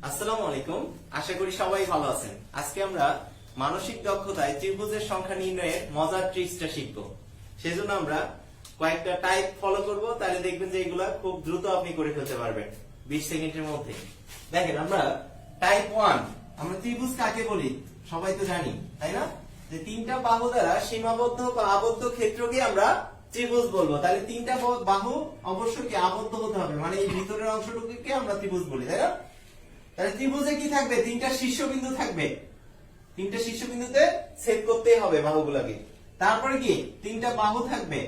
আসসালামু আলাইকুম। আশা করি সবাই ভালো আছেন। আজকে আমরা মানসিক দক্ষতায় ত্রিভুজের সংখ্যা নির্ণয়ের মজার ট্রিক্সটা শিখবো। সেজন্য আমরা কয়েকটা টাইপ ফলো করব, তাহলে দেখবেন যে এগুলা খুব দ্রুত আপনি করে ফেলতে পারবেন 20 সেকেন্ডের মধ্যে। দেখেন, আমরা টাইপ 1, আমরা ত্রিভুজ কাকে বলি সবাই তো জানি, তাই না? যে তিনটা বাহু দ্বারা সীমাবদ্ধ বা আবদ্ধ ক্ষেত্রকে আমরা ত্রিভুজ বলবো। তাহলে তিনটা বাহু অবশ্যই কি আবদ্ধ হতে হবে, মানে এই ভিতরের অংশটুকুকে আমরা ত্রিভুজ বলি, তাই না? তাহলে ত্রিভুজে কি থাকবে? তিনটা শীর্ষবিন্দু থাকবে। তিনটা শীর্ষবিন্দুতে ছেদ করতেই হবে বাহুগুলোকে। তারপরে কি তিনটা বাহু থাকবে,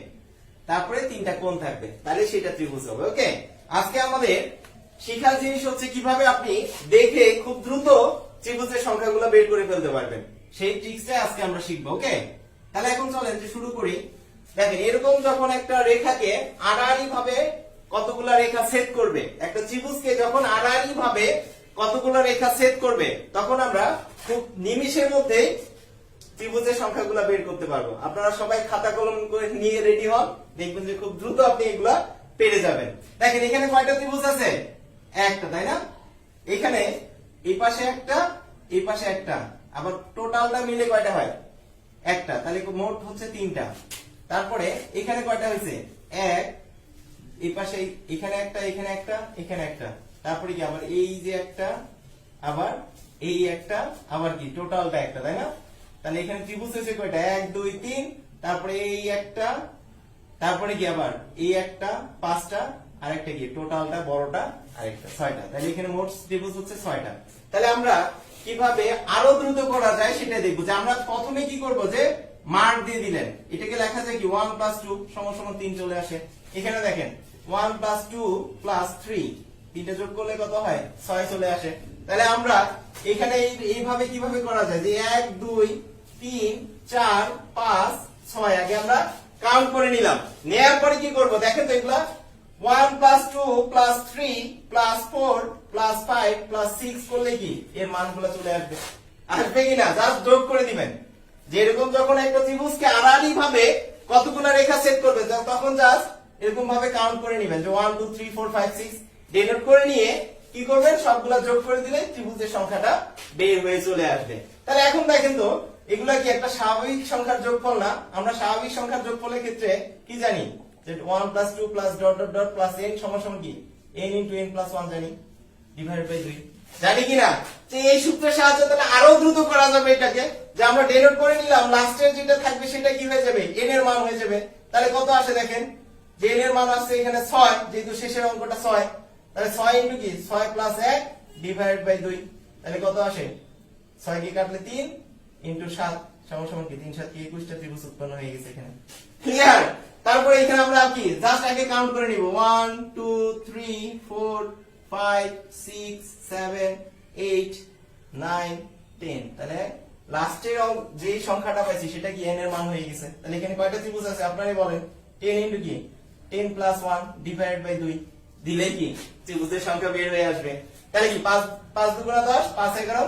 তারপরে তিনটা কোণ থাকবে, তাহলে সেটা ত্রিভুজ হবে। ওকে, আজকে আমাদের শেখার জিনিস হচ্ছে কিভাবে আপনি দেখে খুব দ্রুত ত্রিভুজের সংখ্যাগুলো বের করে ফেলতে পারবেন, সেই ট্রিক্সটা আজকে আমরা শিখবো। ওকে, তাহলে এখন চলেন যে শুরু করি। দেখেন, এরকম যখন একটা রেখাকে আড়াআড়ি ভাবে কতগুলা রেখা ছেদ করবে, একটা ত্রিভুজকে যখন আড়াআড়ি ভাবে কতগুলো রেখা ছেদ করবে, তখন আমরা খুব নিমিষের মধ্যে ত্রিভুজের সংখ্যাগুলো বের করতে পারবো। আপনারা সবাই খাতা কলম করে নিয়ে রেডি হন, দেখবেন যে খুব দ্রুত আপনি এগুলা পেরে যাবেন। দেখেন, এখানে কয়টা ত্রিভুজ আছে? একটা, তাই না? এখানে এই পাশে একটা, এই পাশে একটা, আবার টোটালটা মিলে কয়টা হয়? একটা, তাহলে মোট হচ্ছে তিনটা। তারপরে এখানে কয়টা হয়েছে? এক, এই পাশে এখানে একটা, এখানে একটা, এখানে একটা, তারপরে কি আবার এই যে একটা, আবার এই একটা, আবার কি টোটালটা একটা, তাই না? তাহলে এখানে ত্রিভুজ হয়েছে কয়টা? 1 2 3, তারপরে এই একটা, তারপরে কি আবার এই একটা, পাঁচটা, আর একটা কি টোটালটা বড়টা আরেকটা, ছয়টা। তাহলে এখানে মোট ত্রিভুজ হচ্ছে 6টা। তাহলে আমরা কিভাবে আরো দ্রুত করা যায় সেটা দেখবো। যে আমরা প্রথমে কি করব, যে মান দিয়ে দিলেন, এটাকে লেখা যায় কি 1 + 2 = 3 চলে আসে। এখানে দেখেন 1 + 2 + 3, তিনটা যোগ করলে কত হয়? 6 চলে আসে। তাহলে আমরা এখানে এইভাবে কিভাবে করা যায়, যে 1 2 3 4 5 6 আগে আমরা কাউন্ট করে নিলাম। নেয়ার পরে কি করব দেখেন তো, এগুলা 1 + 2 + 3 + 4 + 5 + 6 করলে কি এর মানগুলো চলে আসবে? আসবে কিনা জাস্ট যোগ করে দিবেন। যে এরকম যখন একটা ত্রিভুজকে আড়াআড়ি ভাবে কতগুলো রেখা ছেদ করবে, তখন জাস্ট এরকম ভাবে কাউন্ট করে নেবেন, যে 1 2 3 4 5 6 ডিনোট করে নিয়ে কি করবেন, সবগুলা যোগ করে দিলে ত্রিভুজের সংখ্যাটা বের হয়ে চলে আসবে। তাহলে এখন দেখেন তো, এগুলা কি একটা স্বাভাবিক সংখ্যার যোগফল না? আমরা স্বাভাবিক সংখ্যার যোগফলের ক্ষেত্রে কি জানি, যে 1 + 2 + ডট ডট ডট + n = কি n * n + 1 জানি, /2 জানি কিনা? যে এই সূত্রের সাহায্যে তাহলে আরো দ্রুত করা যাবে এটাকে। যে আমরা ডিনোট করে নিলাম, লাস্টের যেটা থাকবে সেটা কি হয়ে যাবে? n এর মান হয়ে যাবে। তাহলে কত আসে দেখেন, যে n এর মান আসছে এখানে 6, যেহেতু শেষের অঙ্কটা 6, তাহলে 6 * কি 6 + 1 /2, তাহলে কত আসে? 6 কে কাটলে 3 * 7 = কি 3 7 কি 21টা ত্রিভুজ উৎপন্ন হয়ে গেছে এখানে। ক্লিয়ার? তারপরে এখানে আমরা কি জাস্ট আগে কাউন্ট করে নিব, 1 2 3 4 5 6 7 8 9 10। তাহলে লাস্টের যে সংখ্যাটা পাইছি সেটা কি n এর মান হয়ে গেছে। তাহলে এখানে কয়টা ত্রিভুজ আছে আপনারাই বলেন? 10 * কি 10 + 1 /2 দিলে কি ত্রিভুজের সংখ্যা বের হয়ে আসবে। তাহলে কি 5 5 2 * 10 5 11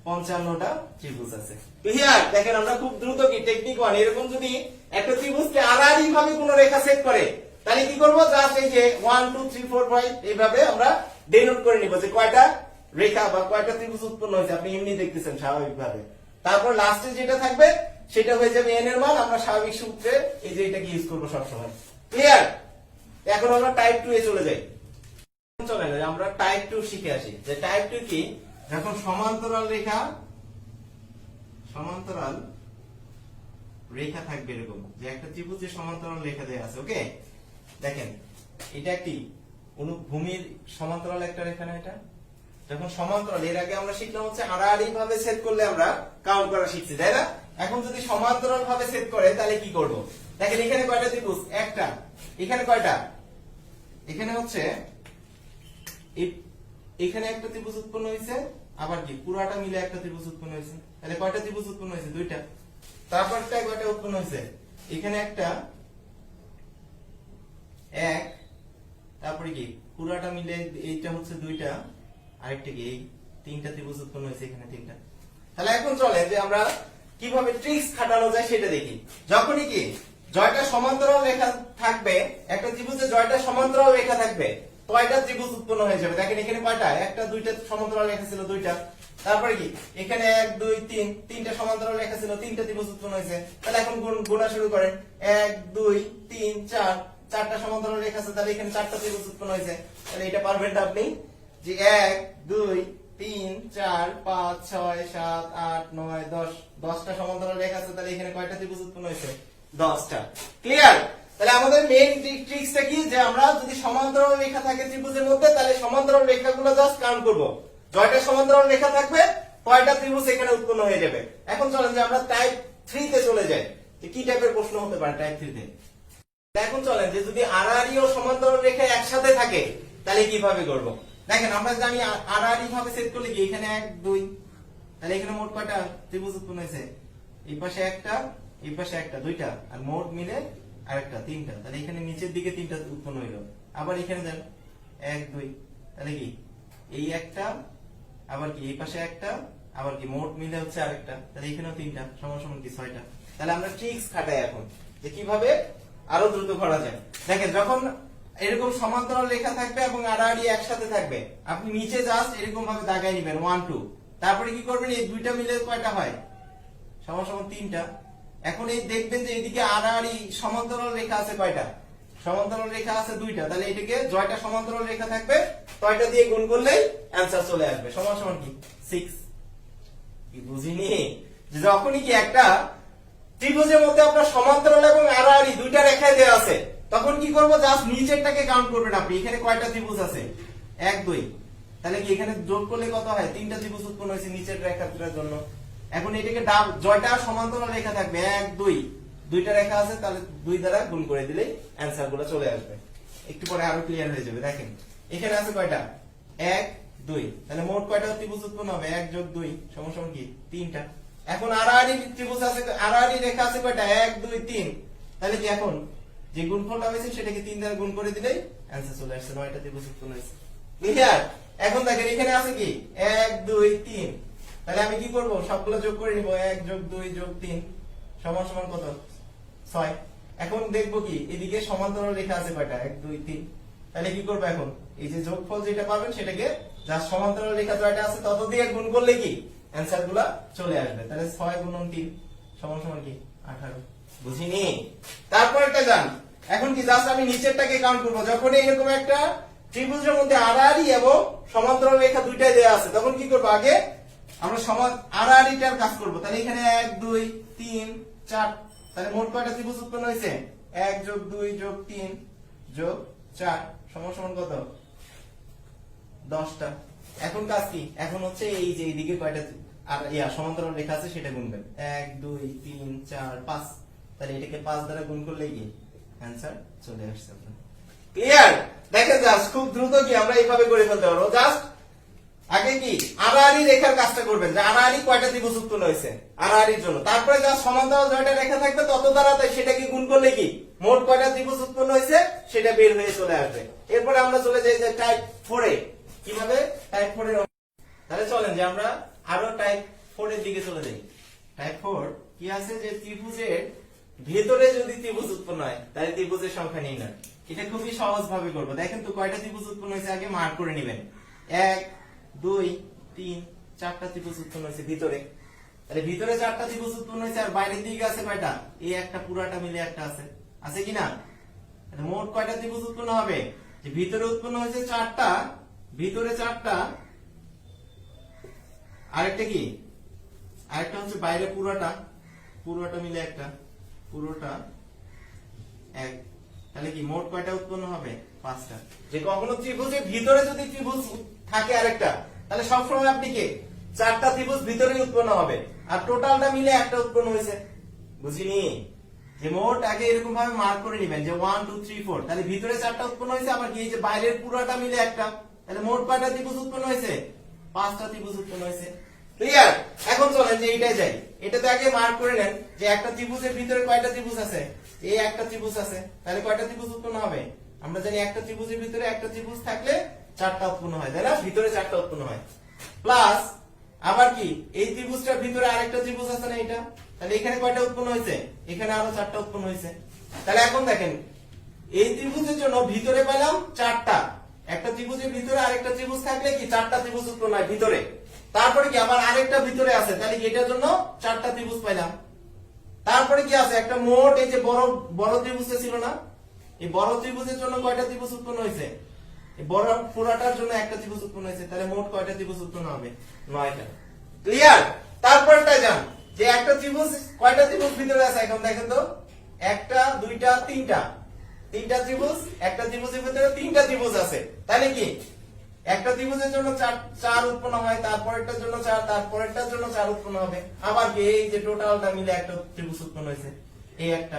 55টা ত্রিভুজ আছে। ক্লিয়ার? দেখেন, আমরা খুব দ্রুত কি টেকনিক 1, এরকম যদি একটা ত্রিভুজকে আড়াআড়ি ভাবে কোনো রেখা ছেদ করে, তাহলে কি করব, জাস্ট এই যে 1 2 3 4 5 এইভাবে আমরা ডিনোট করে নিব, যে কয়টা রেখা বা কয়টা ত্রিভুজ উৎপন্ন হয়েছে। আপনি এমনি দেখতেছেন স্বাভাবিকভাবে। তারপর লাস্টে যেটা থাকবে সেটা হয়ে যাবে n এর মান। আমরা স্বাভাবিক সূত্রে এই যে এটাকে ইউজ করব সব সময়। ক্লিয়ার? এখন আমরা টাইপ 2 এ চলে যাই। চলেন আমরা টাইপ 2 শিখে আসি। যে টাইপ 2 কি, যখন সমান্তরাল রেখা থাকবে, এরকম যে একটা ত্রিভুজের সমান্তরাল রেখা দেয়া আছে। ওকে, দেখেন এটা একটি অনুভূমির সমান্তরাল একটা রেখা না? এটা যখন সমান্তরাল, এর আগে আমরা শিখলাম হচ্ছে আড়াআড়ি ভাবে ছেদ করলে আমরা কাউন্ট করা শিখছি, তাই না? এখন যদি সমান্তরাল ভাবে ছেদ করে তাহলে কি করব? দেখেন, এখানে কয়টা ত্রিভুজ? একটা। এখানে কয়টা? এখানে হচ্ছে এখানে একটা ত্রিভুজ উৎপন্ন হয়েছে, আবার কি পুরাটা মিলে একটা ত্রিভুজ উৎপন্ন হয়েছে। তাহলে কয়টা ত্রিভুজ উৎপন্ন হয়েছে? দুইটা। তারপরটা কয়টা উৎপন্ন হয়েছে? এখানে একটা, এক, তারপরে কি পুরাটা মিলে এইটা হচ্ছে দুইটা, আরেকটা কি এই তিনটা ত্রিভুজ উৎপন্ন হয়েছে, এখানে তিনটা। তাহলে এখন চলে যে আমরা কিভাবে ট্রিক্স খাটানো যায় সেটা দেখি। যখনই কি জয়টা সমান্তরাল রেখা থাকবে, একটা ত্রিভুজে জয়টা সমান্তরাল রেখা থাকবে, কয়টা ত্রিভুজ উৎপন্ন হয়ে যাবে দেখেন এখানে কয়টা একটা দুইটা সমান্তরাল রেখা ছিল দুইটা তারপরে কি এখানে 1 2 3 তিনটা সমান্তরাল রেখা ছিল তিনটা ত্রিভুজ উৎপন্ন হয়েছে তাহলে এখন গুণা শুরু করেন 1 2 3 4 চারটা সমান্তরাল রেখা আছে তাহলে এখানে চারটা ত্রিভুজ উৎপন্ন হয়েছে তাহলে এটা পারবেন আপনি যে 1 2 3 4 5 6 7 8 9 10 10টা সমান্তরাল রেখা আছে তাহলে এখানে কয়টা ত্রিভুজ উৎপন্ন হয়েছে 10টা ক্লিয়ার তাহলে আমাদের মেইন ট্রিক্সটা কি যে আমরা যদি সমান্তরাল রেখা থাকে ত্রিভুজের মধ্যে তাহলে সমান্তরাল রেখাগুলো জাস্ট কাউন্ট করব জয়টা সমান্তরাল রেখা থাকবে কয়টা ত্রিভুজ এখানে উৎপন্ন হয়ে যাবে এখন চলেন যে আমরা টাইপ 3 তে চলে যাই যে কি টাইপের প্রশ্ন হতে পারে টাইপ 3 তে এখন চলেন যে যদি আড়াআড়ি ও সমান্তরাল রেখা একসাথে থাকে তাহলে কিভাবে করব দেখেন আমরা জানি আড়াআড়ি ভাবে সেট করলে কি এখানে 1 2 তাহলে এখানে মোট কয়টা ত্রিভুজ উৎপন্ন হয়েছে এই পাশে একটা এই পাশে একটা দুইটা আর মোট মিলে আরেকটা তিনটা তাহলে এখানে নিচের দিকে তিনটা উৎপন্ন হইলো আবার এখানে দেন 1 2 তাহলে কি এই একটা আবার কি এই পাশে একটা আবার কি মোট মিলে হচ্ছে আরেকটা তাহলে এখানেও তিনটা সমান সমান কি 6টা তাহলে আমরা ট্রিক্স খাটাই এখন যে কিভাবে আরো দ্রুত করা যায় দেখেন যখন এরকম সমান্তরাল রেখা থাকবে এবং আড়াআড়ি একসাথে থাকবে আপনি নিচে জাস্ট এরকম ভাবে দাগায় নেবেন 1 2 তারপরে কি করবেন এই দুইটা মিলে কয়টা হয় সমান সমান তিনটা এখন এই দেখবেন যে এদিকে আড়াআড়ি সমান্তরাল রেখা আছে কয়টা সমান্তরাল রেখা আছে দুইটা তাহলে এটাকে জয়টা সমান্তরাল রেখা থাকবে কয়টা দিয়ে গুণ করলেই অ্যানসার চলে আসবে সমান সমান কি 6 কি বুঝিনি যে যখনই কি একটা ত্রিভুজের মধ্যে আপনার সমান্তরাল এবং আড়াআড়ি দুইটা রেখায় দেওয়া আছে তখন কি করব জাস্ট নিচেরটাকে কাউন্ট করবেন আপনি এখানে কয়টা ত্রিভুজ আছে 1 2 তাহলে কি এখানে যোগ করলে কত হয় তিনটা ত্রিভুজ উৎপন্ন হয়েছে নিচের রেখাটার জন্য এখন এটাকে জয়টা সমান্তরাল রেখা থাকবে 1 2 দুইটা রেখা আছে তাহলে 2 দ্বারা গুণ করে দিলেই অ্যানসার গুলো চলে আসবে একটু পরে আরো ক্লিয়ার হয়ে যাবে দেখেন এখানে আছে কয়টা 1 2 তাহলে মোট কয়টা ত্রিভুজ উৎপন্ন হবে 1 যোগ 2 সমান সমান কি তিনটা এখন আড়াআড়ি ত্রিভুজ আছে আড়াআড়ি রেখা আছে কয়টা 1 2 3 তাহলে কি এখন যে গুণফলটা হয়েছে সেটাকে 3 দ্বারা গুণ করে দিলেই অ্যানসার চলে আসছে 9টা ত্রিভুজ উৎপন্ন হয়েছে ক্লিয়ার এখন দেখেন এখানে আছে কি 1 2 3 তাহলে আমি কি করব সবগুলো যোগ করে নিব 1 যোগ 2 যোগ 3 সমান সমান কত 6 এখন দেখব কি এদিকে সমান্তরাল রেখা আছে কয়টা 1 2 3 তাহলে কি করব এখন এই যে যোগফল যেটা পাবেন সেটাকে যা সমান্তরাল রেখা জয়টা আছে তত দিয়ে গুণ করলে কি অ্যানসার গুলা চলে আসবে তাহলে 6 গুণন 3 সমান সমান কি 18 বুঝিনি তারপর একটা জান এখন কি জাস্ট আমি নিচেরটাকে কাউন্ট করব যখন এরকম একটা ত্রিভুজের মধ্যে আড়াআড়ি এবং সমান্তরাল রেখা দুইটাই দেয়া আছে তখন কি করব আগে আমরা সমান আড়াআড়িটার কাজ করব তাহলে এখানে 1 2 3 4 তাহলে মোট কয়টা ত্রিভুজ উৎপন্ন হয়েছে 1 যোগ 2 যোগ 3 যোগ 4 সমান সমান কত 10টা এখন কাজ কি এখন হচ্ছে এই যে এইদিকে কয়টা আর সমান্তরাল রেখা আছে সেটা গুনবেন 1 2 3 4 5 তাহলে এটাকে 5 দ্বারা গুণ করলে কি অ্যানসার চলে আসছে আপনার ক্লিয়ার দেখেন জাস্ট খুব দ্রুত কি আমরা এইভাবে করে ফেলতে পারবো জাস্ট আগে কি আড়াআড়ি রেখার কাজটা করবেন যে আড়াআড়ি কয়টা ত্রিভুজ উৎপন্ন হয়েছে আড়াআড়ির জন্য তারপরে যা সমান্তরাল জয়টা রেখা থাকবে তত দ্বারা সেটাকে গুণ করলে কি মোট কয়টা ত্রিভুজ উৎপন্ন হয়েছে সেটা বের হয়ে চলে আসবে এরপরে আমরা চলে যাই যে টাইপ 4 এ কিভাবে টাইপ 4 এর তাহলে চলেন যে আমরা আরো টাইপ 4 এর দিকে চলে যাই টাইপ 4 কি আছে যে ত্রিভুজের ভেতরে যদি ত্রিভুজ উৎপন্ন হয় তাহলে ত্রিভুজের সংখ্যা নির্ণয় এটা খুবই সহজ ভাবে করব দেখেন তো কয়টা ত্রিভুজ উৎপন্ন হয়েছে আগে মার্ক করে নেবেন 1 2 3 4টা ত্রিভুজ উৎপন্ন হয়েছে ভিতরে তাহলে ভিতরে 4টা ত্রিভুজ উৎপন্ন হয়েছে আর বাইরের দিকে আছে কয়টা এই একটা পুরাটা মিলে একটা আছে কি না তাহলে মোট কয়টা ত্রিভুজ উৎপন্ন হবে যে ভিতরে উৎপন্ন হয়েছে 4টা ভিতরে 4টা আরেকটা কি আরেকটা হচ্ছে বাইরে পুরোটা মিলে একটা পুরোটা এক তাহলে কি মোট কয়টা উৎপন্ন হবে 5টা যে কখনো ত্রিভুজের ভিতরে যদি ত্রিভুজ থাকে আরেকটা তাহলে সবসময় আপনি কি 4টা ত্রিভুজ ভিতরেই উৎপন্ন হবে আর টোটালটা মিলে একটা উৎপন্ন হয়েছে বুঝিনি যে মোট আগে এরকম ভাবে মার্ক করে নেবেন যে 1 2 3 4 তাহলে ভিতরে 4টা উৎপন্ন হয়েছে আবার কি এই যে বাইরের পুরোটা মিলে একটা তাহলে মোট কয়টা ত্রিভুজ উৎপন্ন হয়েছে 5টা ত্রিভুজ উৎপন্ন হয়েছে ক্লিয়ার এখন চলেন যে এইটাই যাই এটাতে আগে মার্ক করে নেন যে একটা ত্রিভুজের ভিতরে কয়টা ত্রিভুজ আছে এই একটা ত্রিভুজ আছে তাহলে কয়টা ত্রিভুজ উৎপন্ন হবে আমরা জানি একটা ত্রিভুজের ভিতরে একটা ত্রিভুজ থাকলে 4টা উৎপন্ন হয় তাই না ভিতরে 4টা উৎপন্ন হয় প্লাস আবার কি এই ত্রিভুজটার ভিতরে আরেকটা ত্রিভুজ আছে না এটা তাহলে এখানে কয়টা উৎপন্ন হয়েছে এখানে আরো 4টা উৎপন্ন হয়েছে তাহলে এখন দেখেন এই ত্রিভুজের জন্য ভিতরে পেলাম 4টা একটা ত্রিভুজের ভিতরে আরেকটা ত্রিভুজ থাকলে কি চারটা ত্রিভুজ উৎপন্ন হয় ভিতরে, তারপরে কি আবার আরেকটা ভিতরে আছে, তাহলে কি এটার জন্য চারটা ত্রিভুজ পাইলাম। তারপরে কি আছে একটা মোট, এই যে বড় বড় ত্রিভুজটা ছিল না, এই বড় ত্রিভুজের জন্য কয়টা ত্রিভুজ উৎপন্ন হয়েছে, এই বড় পুরাটার জন্য একটা ত্রিভুজ উৎপন্ন হয়েছে, তাহলে মোট কয়টা ত্রিভুজ উৎপন্ন হবে, 9টা। ক্লিয়ার? তারপরটা জান যে একটা ত্রিভুজ কয়টা ত্রিভুজ ভিতরে আছে, এখন দেখেন তো, একটা দুইটা তিনটা, তিনটা ত্রিভুজ, একটা ত্রিভুজের ভিতরে তিনটা ত্রিভুজ আছে, তাহলে কি একটা ত্রিভুজের জন্য চার উৎপন্ন হয়, তারপরেরটার জন্য চার, তারপরেরটার জন্য চার উৎপন্ন হবে, আবার কি এই যে টোটালটা মিলে একটা ত্রিভুজ উৎপন্ন হয়েছে, এই একটা,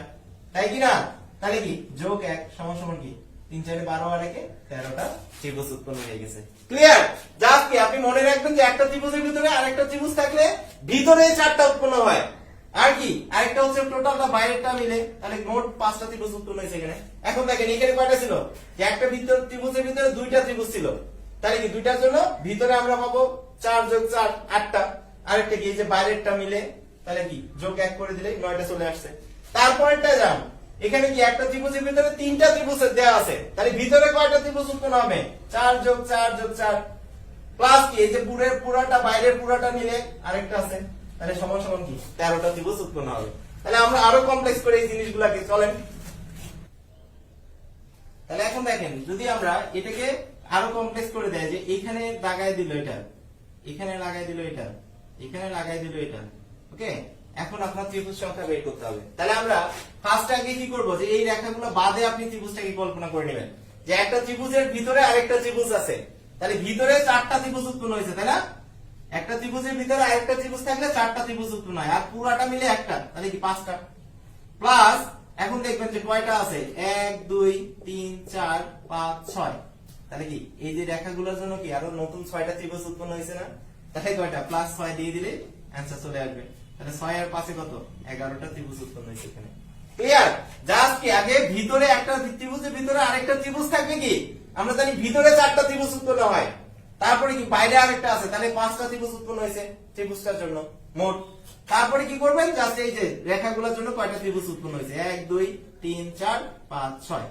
তাই কি না? তাহলে কি যোগ 1 সমান সমান কি 3 4 12 আর 1 13টা ত্রিভুজ উৎপন্ন হয়ে গেছে। ক্লিয়ার? জাস্ট কি আপনি মনে রাখবেন যে একটা ত্রিভুজের ভিতরে আরেকটা ত্রিভুজ থাকলে ভিতরে চারটা উৎপন্ন হয়, আর কি আরেকটা হচ্ছে টোটালটা বাইরেরটা মিলে, তাহলে মোট 5টা ত্রিভুজ উৎপন্ন হয়েছে এখানে। এখন দেখেন এখানে কয়টা ছিল, যে একটা ত্রিভুজের ভিতরে দুইটা ত্রিভুজ ছিল, তাহলে কি দুইটার জন্য ভিতরে আমরা পাবো 4 যোগ 4 8টা, আরেকটা কি এই যে বাইরেরটা মিলে, তাহলে কি যোগ 1 করে দিলে 9টা চলে আসছে। তারপরেরটা যান, এখানে কি একটা ত্রিভুজের ভিতরে তিনটা ত্রিভুজ দেওয়া আছে, তাহলে ভিতরে কয়টা ত্রিভুজ উৎপন্ন হবে, 4 যোগ 4 যোগ 4 প্লাস কি এই যে পুরাটা বাইরের পুরাটা মিলে আরেকটা আছে, তাহলে সমান সমান কি 13টা ত্রিভুজ উৎপন্ন হবে। তাহলে আমরা আরো কমপ্লেক্স করে এই জিনিসগুলোকে চলেন। তাহলে এখন দেখেন যদি আমরা এটাকে আরো কমপ্লেক্স করে দেয়, যে এখানে লাগাই দিল এটা, এখানে লাগাই দিল এটা, এখানে লাগাই দিল এটা, ওকে, এখন আপনার ত্রিভুজ সংখ্যা বের করতে হবে। তাহলে আমরা ফার্স্ট আগে কি করব, যে এই রেখাগুলো বাদে আপনি ত্রিভুজটাকে কল্পনা করে নেবেন, যে একটা ত্রিভুজের ভিতরে আরেকটা ত্রিভুজ আছে, তাহলে ভিতরে চারটা ত্রিভুজ উৎপন্ন হয়েছে, তাই না? একটা ত্রিভুজের ভিতরে আরেকটা ত্রিভুজ থাকলে চারটা ত্রিভুজ উৎপন্ন হয়, আর পুরাটা মিলে একটা, তাহলে কি 5টা। প্লাস এখন দেখবেন যে কয়টা আছে, 1 2 3 4 5 6, তাহলে কি এই যে রেখাগুলোর জন্য কি আরো নতুন 6টা ত্রিভুজ উৎপন্ন হয়েছে না, তাহলে কয়টা প্লাস 6 দিয়ে দিলে অ্যানসার চলে আসবে। তাহলে 6 আর 5 কত, 11টা ত্রিভুজ উৎপন্ন হয়েছে এখানে। ক্লিয়ার? জাস্ট কি আগে ভিতরে একটা ত্রিভুজের ভিতরে আরেকটা ত্রিভুজ থাকবে, কি আমরা জানি ভিতরে 4টা ত্রিভুজ উৎপন্ন হয়, তারপরে কি বাইরে আরেকটা আছে, তাহলে 5টা ত্রিভুজ উৎপন্ন হয়েছে ত্রিভুজটার জন্য মোট। তারপরে কি করবেন, জাস্ট এই যে রেখাগুলোর জন্য কয়টা ত্রিভুজ উৎপন্ন হয়েছে, 1 2 3 4 5 6,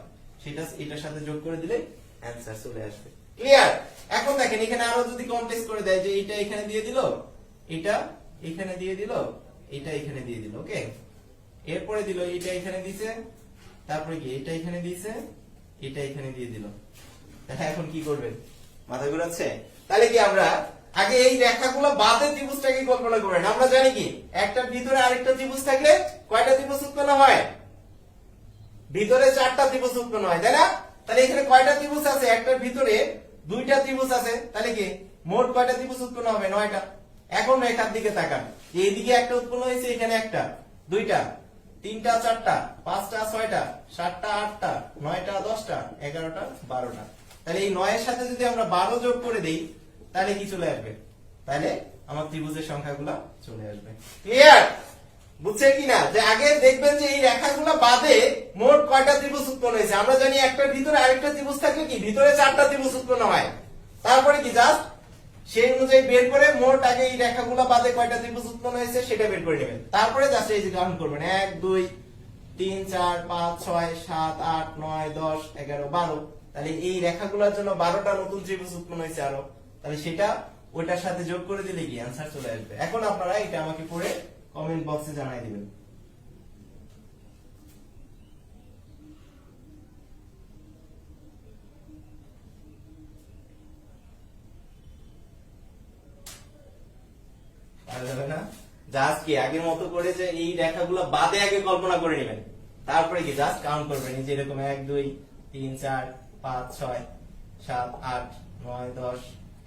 সেটা এটার সাথে যোগ করে দিলে অ্যানসার চলে আসবে। ক্লিয়ার? এখন দেখেন এখানে আরো যদি কমপ্লেক্স করে দেয়, যে এটা এখানে দিয়ে দিল, এটা এখানে দিয়ে দিল, এটা এখানে দিয়ে দিল, ওকে, এরপরে দিল এটা এখানে দিছে, তারপরে কি এটা এখানে দিছে, এটা এখানে দিয়ে দিল, তাহলে এখন কি করবেন, মাথা ঘুরাচ্ছে? তাহলে কি আমরা আগে এই রেখাগুলো বাদে ত্রিভুজটাকে কল্পনা করবেন। আমরা জানি কি একটার ভিতরে আরেকটা ত্রিভুজ থাকলে কয়টা ত্রিভুজ উৎপন্ন হয়, ভিতরে 4টা ত্রিভুজ উৎপন্ন হয়, তাই না? তাহলে এখানে কয়টা ত্রিভুজ আছে, একটার ভিতরে দুইটা ত্রিভুজ আছে, তাহলে কি মোট কয়টা ত্রিভুজ উৎপন্ন হবে, 9টা। এখন রেখার দিকে তাকান, এইদিকে একটা উৎপন্ন হয়েছে, এখানে একটা, দুইটা, 3টা 4টা 5টা 6টা 7টা 8টা 9টা 10টা 11টা 12টা, তাহলে এই 9 এর সাথে যদি আমরা 12 যোগ করে দেই, তাহলে কি চলে আসবে, তাহলে আমার ত্রিভুজের সংখ্যাগুলো চলে আসবে। ক্লিয়ার? বুঝছেন কিনা? যে আগে দেখবেন যে এই রেখাগুলো বাদে মোট কয়টা ত্রিভুজ উৎপন্ন হয়েছে, আমরা জানি একটার ভিতরে আরেকটা ত্রিভুজ থাকলে কি ভিতরে 4টা ত্রিভুজ উৎপন্ন হয়, তারপরে কি জাস্ট সেই অনুযায়ী বের করে মোট আগে এই রেখাগুলো বাদে কয়টা ত্রিভুজ উৎপন্ন হয়েছে সেটা বের করে নেবেন, তারপরে জাস্ট এই যে কাউন্ট করবেন 1 2 3 4 5 6 7 8 9 10 11 12, তাহলে এই রেখাগুলোর জন্য 12টা নতুন ত্রিভুজ উৎপন্ন হয়েছে আরো, তাহলে সেটা ওইটার সাথে যোগ করে দিলে কি অ্যানসার চলে আসবে। এখন আপনারা এটা আমাকে পড়ে কমেন্ট বক্সে জানাই দিবেন। জাস্ট কি আগের মতো করে যে এই রেখাগুলো বাদে আগে কল্পনা করে নেবেন, তারপরে কি জাস্ট কাউন্ট করবেন, এই যে এরকম 1 2 3 4 5 6 7 8 9 10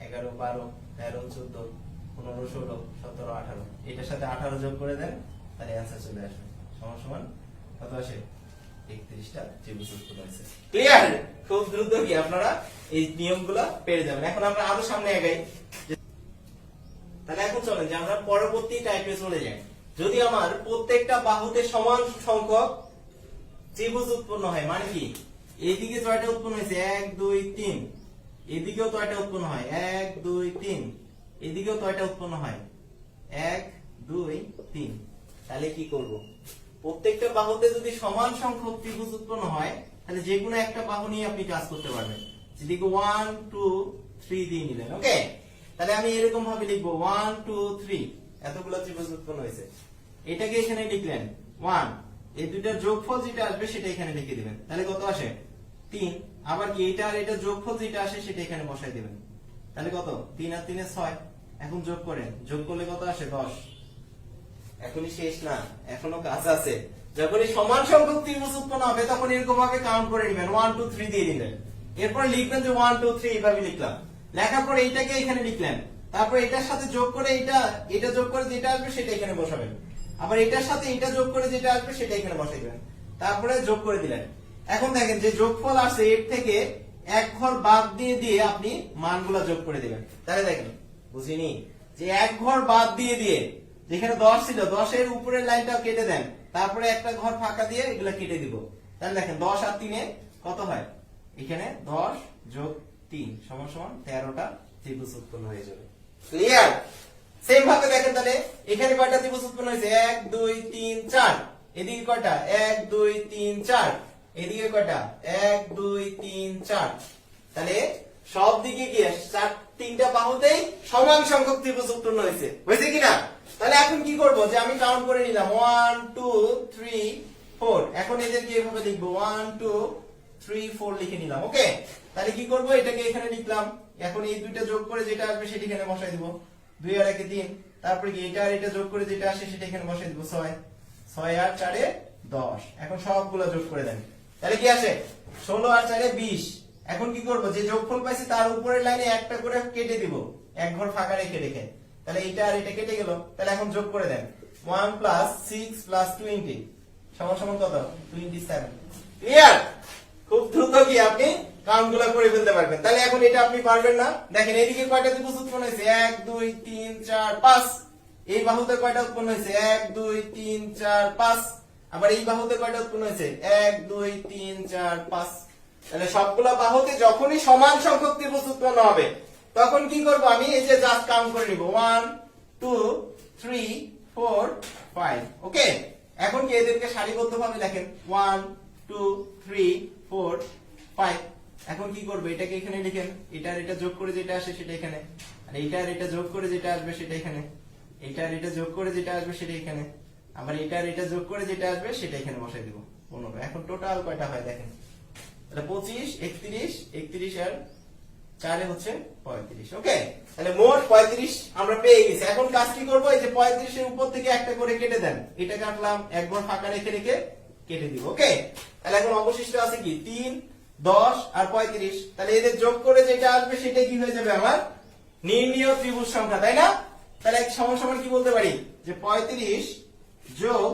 11 12 13 14 15 16 17 18, এটার সাথে 18 যোগ করে দেন, তাহলে অ্যানসার চলে আসবে, সমান সমান কত আসে, 31টা ত্রিভুজ উৎপন্ন হয়েছে। ক্লিয়ার? খুব দ্রুত কি আপনারা এই নিয়মগুলো পেরে যাবেন। এখন আমরা আরো সামনে আগাই, তাহলে এখন চলেন যে আমরা পরবর্তী টাইপে চলে যাই। যদি আমার প্রত্যেকটা বাহুতে সমান সংখ্যক ত্রিভুজ উৎপন্ন হয়, মানে কি এইদিকে 6টা উৎপন্ন হয়েছে 1 2 3, এদিকেও 6টা উৎপন্ন হয় 1 2 3, এদিকেও 6টা উৎপন্ন হয় 1 2 3, তাহলে কি করব, প্রত্যেকটা বাহুতে যদি সমান সংখ্যক ত্রিভুজ উৎপন্ন হয়, তাহলে যে কোনো একটা বাহু নিয়ে আপনি কাজ করতে পারবেন। যেদিকে 1 2 3 দিয়ে নিলেন। ওকে, তাহলে আমি এরকম ভাবে লিখবো 1 2 3, এতগুলো ত্রিভুজ উৎপন্ন হয়েছে। এটাকে এখানে লিখলেন 1, এই দুইটার যোগফল যেটা আসবে সেটা এখানে লিখে দিবেন। তাহলে কত আসে 3। আবার কি এটা আর এটা যোগফল যেটা আসে সেটা এখানে বসাই দিবেন। তাহলে কত 3 আর 3 এ 6। এখন যোগ করেন, যোগ করলে কত আসে 10। এখনই শেষ না, এখনো কাজ আছে। যখনই সমান সংখ্যক ত্রিভুজ উৎপন্ন হবে তখন এরকম ভাবে কাউন্ট করে নেবেন, 1 2 3 দিয়ে দিলেন। এরপর লিখবেন যে 1 2 3 এইভাবে লিখলাম। লেখার পর এইটাকে এখানে লিখলেন, তারপর এটার সাথে যোগ করে এটা যোগ করে যেটা আসবে সেটা এখানে বসাবেন। আবার এটার সাথে এটা যোগ করে যেটা আসবে সেটা এখানে বসাই দিবেন। তারপরে যোগ করে দিলেন। এখন দেখেন যে যোগফল আছে এর থেকে এক ঘর বাদ দিয়ে দিয়ে আপনি মানগুলা যোগ করে দিবেন। তাহলে দেখেন, বুঝিনি যে এক ঘর বাদ দিয়ে দিয়ে যেখানে 10 ছিল 10 এর উপরের লাইনটা কেটে দেন, তারপরে একটা ঘর ফাঁকা দিয়ে এগুলা কেটে দিব। তাহলে দেখেন 10 আর 3 এ কত হয়, এখানে 10 যোগ 3 সমান সমান 13টা ত্রিভুজ উৎপন্ন হয়ে যাবে। ক্লিয়ার? সেম ভাবে দেখেন তাহলে এখানে কয়টা ত্রিভুজ উৎপন্ন হয়েছে, 1 2 3 4। এদিকে কয়টা, 1 2 3 4। এদিকে কয়টা, 1 2 3 4। তাহলে সব দিকে কি তিনটা বাহুতেই সমান সংখ্যক ত্রিভুজ উৎপন্ন হয়েছে, হয়েছে কিনা? তাহলে এখন কি করব, যে আমি কাউন্ট করে নিলাম 1 2 3 4। এখন এদেরকে এভাবে লিখবো 1 2 3 4 লিখে নিলাম। ওকে, তাহলে কি করব, এটাকে এখানে লিখলাম। এখন এই দুইটা যোগ করে যেটা আসবে সেটা এখানে বসাই দিব, 2 আর 1 এ 3। তারপরে কি এটা আর এটা যোগ করে যেটা আসে সেটা এখানে বসাই দিব, 6 6 আর 4 এ 10। এখন সবগুলো যোগ করে দেন, তাহলে কি আসে 16 আর 4 এ 20। এখন কি করব, যে যোগফল পাইছি তার উপরের লাইনে একটা করে কেটে দিব, এক ঘর ফাঁকা রেখে রেখে। তাহলে এটা আর এটা কেটে গেল। তাহলে এখন যোগ করে দেন, 1 + 6 + 20 সমান সমান কত, 27। ক্লিয়ার? খুব দ্রুত কি আপনি কাউন্ট গুলা করে ফেলতে পারবেন। তাহলে এখন এটা আপনি পারবেন না, দেখেন এদিকে কয়টা ত্রিভুজ উৎপন্ন হয়েছে, 1 2 3 4 5। এই বাহুতে কয়টা উৎপন্ন হয়েছে, 1 2 3 4 5। আবার এই বাহুতে কয়টা উৎপন্ন হয়েছে, 1 2 3 4 5। তাহলে সবগুলা বাহুতে যখনই সমান সংখ্যক ত্রিভুজ উৎপন্ন হবে তখন কি করব, আমি এই যে জাস্ট কাউন্ট করে নিব 1 2 3 4 5। ওকে, এখন কি এদেরকে সারিবদ্ধভাবে লেখেন 1 2 3 4 5। এখন কি করব, এটাকে এখানে লিখেন, এটা আর এটা যোগ করে যেটা আসে সেটা এখানে, আর এটা আর এটা যোগ করে যেটা আসবে সেটা এখানে, এটা আর এটা যোগ করে যেটা আসবে সেটা এখানে, আবার এটা আর এটা যোগ করে যেটা আসবে সেটা এখানে বসাই দিব 15। এখন টোটাল কয়টা হয় দেখেন, তাহলে 25 31 31 আর 4 এ হচ্ছে 35। ওকে, তাহলে মোট 35 আমরা পেয়ে গেছি। এখন কাজ কি করব, এই যে 35 এর উপর থেকে একটা করে কেটে দেন, এটা কাটলাম, এক ঘর ফাঁকা রেখে রেখে কেটে দিব। ওকে, তাহলে এখন অবশিষ্ট আছে কি 3 10 আর 35। তাহলে এদের যোগ করে যেটা আসবে সেটা কি হয়ে যাবে, আমার নির্ণীয় ত্রিভুজ সংখ্যা, তাই না? তাহলে সমান সমান কি বলতে পারি, যে 35 যোগ